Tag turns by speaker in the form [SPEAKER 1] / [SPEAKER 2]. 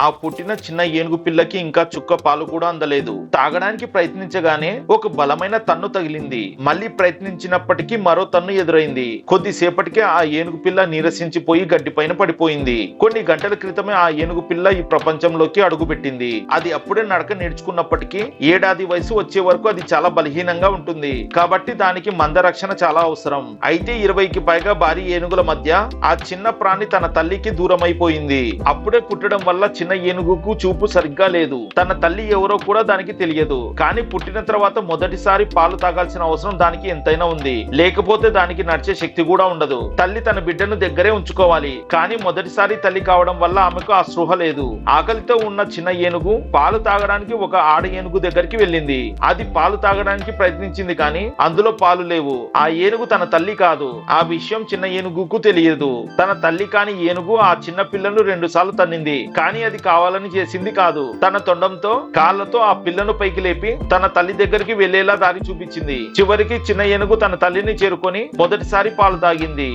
[SPEAKER 1] ఆ పుట్టిన చిన్న ఏనుగు పిల్లకి ఇంకా చుక్క పాలు కూడా అందలేదు. తాగడానికి ప్రయత్నించగానే ఒక బలమైన తన్ను తగిలింది. మళ్ళీ ప్రయత్నించినప్పటికీ మరో తన్ను ఎదురైంది. కొద్దిసేపటికే ఆ ఏనుగు పిల్ల నీరసించిపోయి గడ్డిపైన పడిపోయింది. కొన్ని గంటల క్రితమే ఆ ఏనుగు పిల్ల ఈ ప్రపంచంలోకి అడుగుపెట్టింది. అది అప్పుడే నడక నేర్చుకున్నప్పటికీ ఏడాది వయసు వచ్చే వరకు అది చాలా బలహీనంగా ఉంటుంది. కాబట్టి దానికి మందరక్షణ చాలా అవసరం. అయితే 20కి పైగా భారీ ఏనుగుల మధ్య ఆ చిన్న ప్రాణి తన తల్లికి దూరం అయిపోయింది. అప్పుడే పుట్టడం వల్ల చిన్న ఏనుగుకు చూపు సరిగ్గా లేదు. తన తల్లి ఎవరో కూడా దానికి తెలియదు. కానీ పుట్టిన తర్వాత మొదటిసారి పాలు తాగాల్సిన అవసరం దానికి ఎంతైనా ఉంది. లేకపోతే దానికి నడిచే శక్తి కూడా ఉండదు. తల్లి తన బిడ్డను దగ్గరే ఉంచుకోవాలి. కానీ మొదటిసారి తల్లి కావడం వల్ల ఆమెకు ఆ స్పృహ లేదు. ఆకలితో ఉన్న చిన్న ఏనుగు పాలు తాగడానికి ఒక ఆడ ఏనుగు దగ్గరికి వెళ్ళింది. అది పాలు తాగడానికి ప్రయత్నించింది కానీ అందులో పాలు లేవు. ఆ ఏనుగు తన తల్లి కాదు. ఆ విషయం చిన్న ఏనుగుకు తెలియదు. తన తల్లి కాని ఏనుగు ఆ చిన్న పిల్లను 2 సార్లు తన్నింది. కానీ అది కావాలని చేసింది కాదు. తన తొండంతో కాళ్ళతో ఆ పిల్లను పైకి లేపి తన తల్లి దగ్గరికి వెళ్లేలా దారి చూపించింది. చివరికి చిన్న ఏనుగు తన తల్లిని చేరుకొని మొదటిసారి పాలు తాగింది.